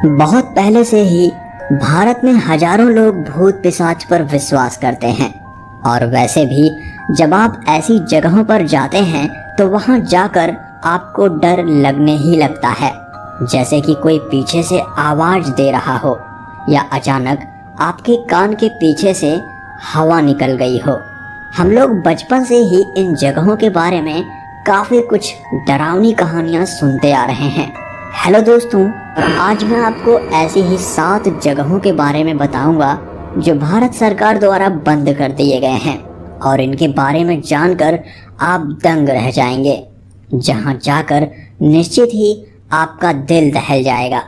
बहुत पहले से ही भारत में हजारों लोग भूत पिशाच पर विश्वास करते हैं। और वैसे भी जब आप ऐसी जगहों पर जाते हैं तो वहां जाकर आपको डर लगने ही लगता है, जैसे कि कोई पीछे से आवाज दे रहा हो या अचानक आपके कान के पीछे से हवा निकल गई हो। हम लोग बचपन से ही इन जगहों के बारे में काफी कुछ डरावनी कहानियां सुनते आ रहे हैं। हेलो दोस्तों, आज मैं आपको ऐसी ही 7 जगहों के बारे में बताऊंगा जो भारत सरकार द्वारा बंद कर दिए गए हैं और इनके बारे में जानकर आप दंग रह जाएंगे, जहां जाकर निश्चित ही आपका दिल दहल जाएगा।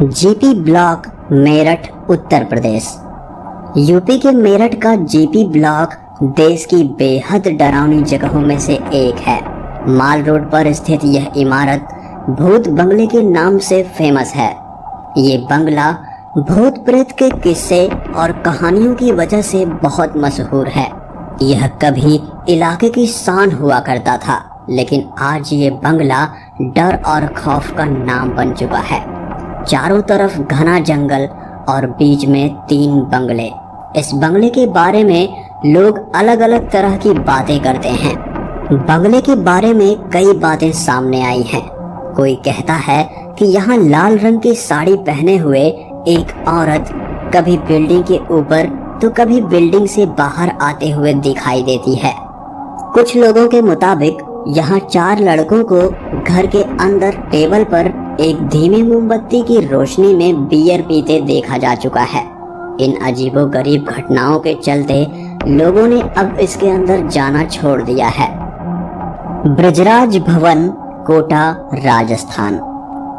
GP block, Meerut, Uttar Pradesh. UP के मेरठ का जीपी ब्लॉक देश की बेहद डरावनी जगहों में से एक है। माल रोड पर स्थित यह इमारत भूत बंगले के नाम से फेमस है। ये बंगला भूत प्रेत के किस्से और कहानियों की वजह से बहुत मशहूर है। यह कभी इलाके की शान हुआ करता था, लेकिन आज ये बंगला डर और खौफ का नाम बन चुका है। चारों तरफ घना जंगल और बीच में 3 बंगले। इस बंगले के बारे में लोग अलग अलग तरह की बातें करते हैं। बंगले के बारे में कई बातें सामने आई हैं। कोई कहता है कि यहाँ लाल रंग की साड़ी पहने हुए एक औरत कभी बिल्डिंग के ऊपर तो कभी बिल्डिंग से बाहर आते हुए दिखाई देती है। कुछ लोगों के मुताबिक यहाँ 4 लड़कों को घर के अंदर टेबल पर एक धीमी मोमबत्ती की रोशनी में बियर पीते देखा जा चुका है। इन अजीबोगरीब घटनाओं के चलते लोगों ने अब इसके अंदर जाना छोड़ दिया है। ब्रजराज भवन, कोटा, राजस्थान।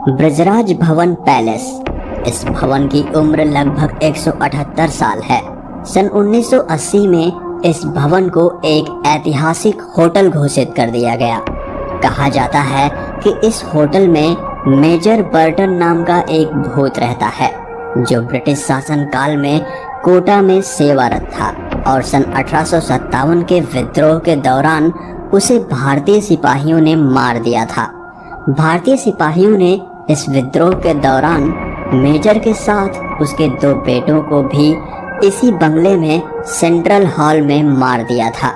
ब्रजराज भवन पैलेस। इस भवन की उम्र लगभग 178 साल है। सन 1980 में इस भवन को एक ऐतिहासिक होटल घोषित कर दिया गया। कहा जाता है कि इस होटल में मेजर बर्टन नाम का एक भूत रहता है, जो ब्रिटिश शासन काल में कोटा में सेवारत था और सन 1857 के विद्रोह के दौरान उसे भारतीय सिपाहियों ने मार दिया था। भारतीय सिपाहियों ने इस विद्रोह के दौरान मेजर के साथ उसके 2 बेटों को भी इसी बंगले में सेंट्रल हॉल में मार दिया था।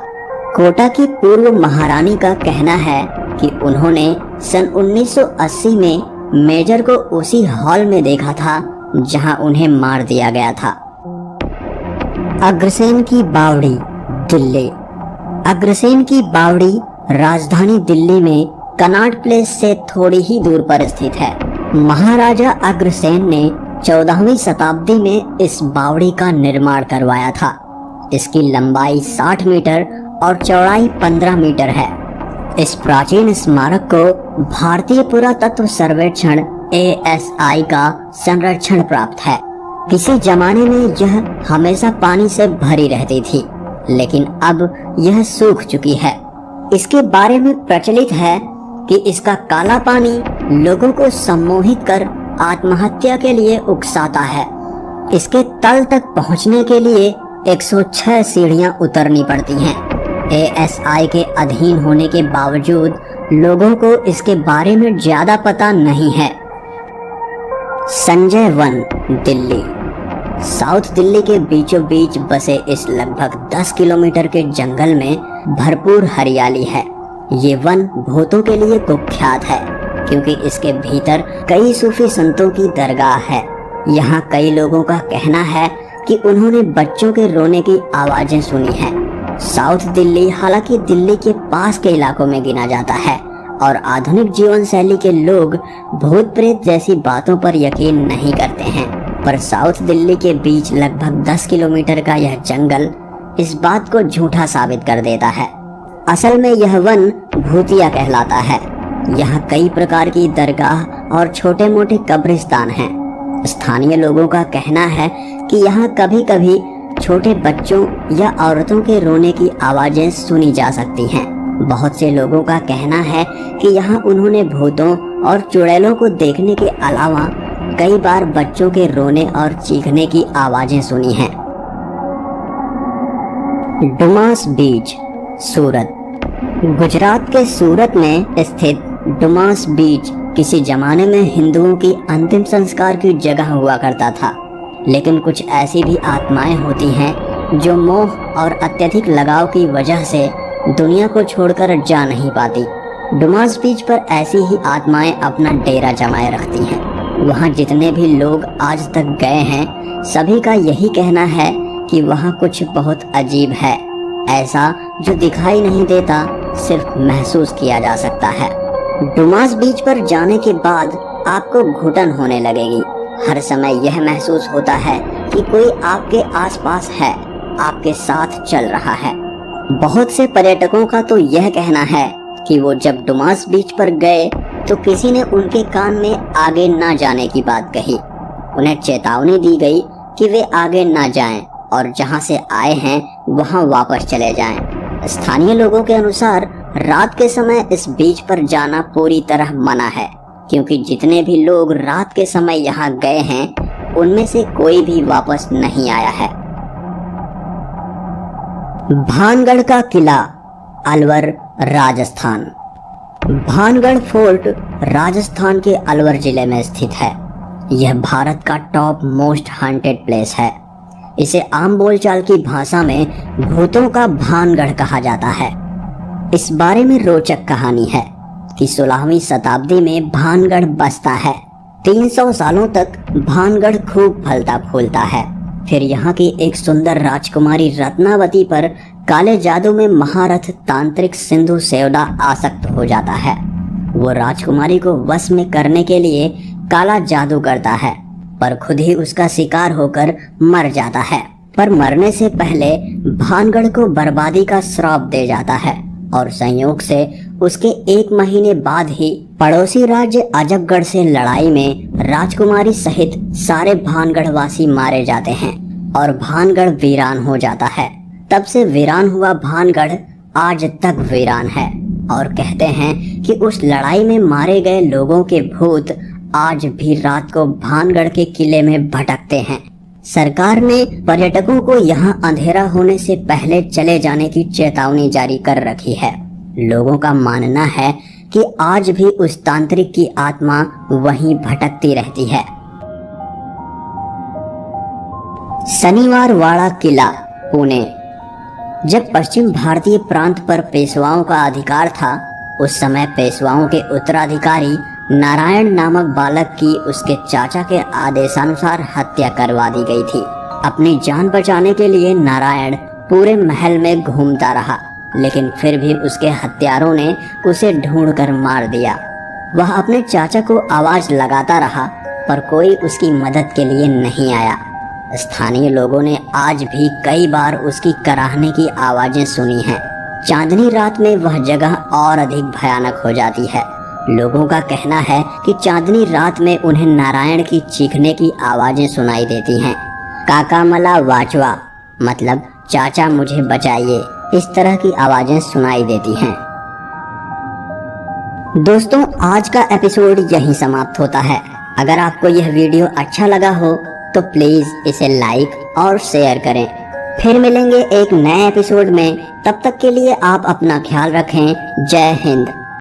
कोटा की पूर्व महारानी का कहना है कि उन्होंने सन 1980 में मेजर को उसी हॉल में देखा था जहां उन्हें मार दिया गया था। अग्रसेन की बावड़ी, दिल्ली। अग्रसेन की बावड़ी राजधानी दिल्ली में कनॉट प्लेस से थोड़ी ही दूर पर स्थित है। महाराजा अग्रसेन ने 14वीं शताब्दी में इस बावड़ी का निर्माण करवाया था। इसकी लंबाई 60 मीटर और चौड़ाई 15 मीटर है। इस प्राचीन स्मारक को भारतीय पुरातत्व सर्वेक्षण ASI का संरक्षण प्राप्त है। किसी जमाने में यह हमेशा पानी से भरी रहती थी, लेकिन अब यह सूख चुकी है। इसके बारे में प्रचलित है कि इसका काला पानी लोगों को सम्मोहित कर आत्महत्या के लिए उकसाता है। इसके तल तक पहुंचने के लिए 106 सीढ़ियां उतरनी पड़ती हैं। ASI के अधीन होने के बावजूद लोगों को इसके बारे में ज्यादा पता नहीं है। संजय वन, दिल्ली। साउथ दिल्ली के बीचों बीच बसे इस लगभग 10 किलोमीटर के जंगल में भरपूर हरियाली है। ये वन भूतों के लिए कुख्यात है क्योंकि इसके भीतर कई सूफी संतों की दरगाह है। यहाँ कई लोगों का कहना है कि उन्होंने बच्चों के रोने की आवाजें सुनी हैं। साउथ दिल्ली हालांकि दिल्ली के पास के इलाकों में गिना जाता है और आधुनिक जीवन शैली के लोग भूत प्रेत जैसी बातों पर यकीन नहीं करते हैं, पर साउथ दिल्ली के बीच लगभग 10 किलोमीटर का यह जंगल इस बात को झूठा साबित कर देता है। असल में यह वन भूतिया कहलाता है। यहाँ कई प्रकार की दरगाह और छोटे मोटे कब्रिस्तान हैं। स्थानीय लोगों का कहना है कि यहाँ कभी कभी छोटे बच्चों या औरतों के रोने की आवाजें सुनी जा सकती हैं। बहुत से लोगों का कहना है कि यहाँ उन्होंने भूतों और चुड़ैलों को देखने के अलावा कई बार बच्चों के रोने और चीखने की आवाजें सुनी हैं। डुमास बीच, सूरत। गुजरात के सूरत में स्थित डुमास बीच किसी जमाने में हिंदुओं की अंतिम संस्कार की जगह हुआ करता था। लेकिन कुछ ऐसी भी आत्माएं होती हैं जो मोह और अत्यधिक लगाव की वजह से दुनिया को छोड़कर जा नहीं पाती। डुमास बीच पर ऐसी ही आत्माएं अपना डेरा जमाए रखती हैं। वहाँ जितने भी लोग आज तक गए हैं, सभी का यही कहना है कि वहाँ कुछ बहुत अजीब है, ऐसा जो दिखाई नहीं देता, सिर्फ महसूस किया जा सकता है। डुमास बीच पर जाने के बाद आपको घुटन होने लगेगी। हर समय यह महसूस होता है कि कोई आपके आसपास है, आपके साथ चल रहा है। बहुत से पर्यटकों का तो यह कहना है कि वो जब डुमास बीच पर गए तो किसी ने उनके कान में आगे ना जाने की बात कही। उन्हें चेतावनी दी गई कि वे आगे ना जाएं और जहां से आए हैं वहां वापस चले जाएं। स्थानीय लोगों के अनुसार रात के समय इस बीच पर जाना पूरी तरह मना है, क्योंकि जितने भी लोग रात के समय यहाँ गए हैं उनमें से कोई भी वापस नहीं आया है। भानगढ़ का किला, अलवर, राजस्थान। भानगढ़ फोर्ट राजस्थान के अलवर जिले में स्थित है। यह भारत का टॉप मोस्ट हॉन्टेड प्लेस है। इसे आम बोलचाल की भाषा में भूतों का भानगढ़ कहा जाता है। इस बारे में रोचक कहानी है कि 16वीं शताब्दी में भानगढ़ बसता है। 300 सालों तक भानगढ़ खूब फलता फूलता है। फिर यहाँ की एक सुंदर राजकुमारी रत्नावती पर काले जादू में महारथ तांत्रिक सिंधु सेवदा आसक्त हो जाता है। वो राजकुमारी को वश में करने के लिए काला जादू करता है, पर खुद ही उसका शिकार होकर मर जाता है। पर मरने से पहले भानगढ़ को बर्बादी का श्राप दे जाता है और संयोग से उसके 1 महीने बाद ही पड़ोसी राज्य अजबगढ़ से लड़ाई में राजकुमारी सहित सारे भानगढ़ वासी मारे जाते हैं और भानगढ़ वीरान हो जाता है। तब से वीरान हुआ भानगढ़ आज तक वीरान है और कहते हैं कि उस लड़ाई में मारे गए लोगों के भूत आज भी रात को भानगढ़ के किले में भटकते हैं। सरकार ने पर्यटकों को यहां अंधेरा होने से पहले चले जाने की चेतावनी जारी कर रखी है। लोगों का मानना है कि आज भी उस तांत्रिक की आत्मा वहीं भटकती रहती है। शनिवार वाड़ा किला, पुणे। जब पश्चिम भारतीय प्रांत पर पेशवाओं का अधिकार था, उस समय पेशवाओं के उत्तराधिकारी नारायण नामक बालक की उसके चाचा के आदेशानुसार हत्या करवा दी गई थी। अपनी जान बचाने के लिए नारायण पूरे महल में घूमता रहा, लेकिन फिर भी उसके हत्यारों ने उसे ढूंढकर मार दिया। वह अपने चाचा को आवाज लगाता रहा, पर कोई उसकी मदद के लिए नहीं आया। स्थानीय लोगों ने आज भी कई बार उसकी कराहने की आवाजें सुनी हैं। चांदनी रात में वह जगह और अधिक भयानक हो जाती है। लोगों का कहना है कि चांदनी रात में उन्हें नारायण की चीखने की आवाजें सुनाई देती हैं। काका मला वाचवा, मतलब चाचा मुझे बचाइए, इस तरह की आवाजें सुनाई देती हैं। दोस्तों, आज का एपिसोड यहीं समाप्त होता है। अगर आपको यह वीडियो अच्छा लगा हो तो प्लीज इसे लाइक और शेयर करें। फिर मिलेंगे एक नए एपिसोड में। तब तक के लिए आप अपना ख्याल रखें। जय हिंद।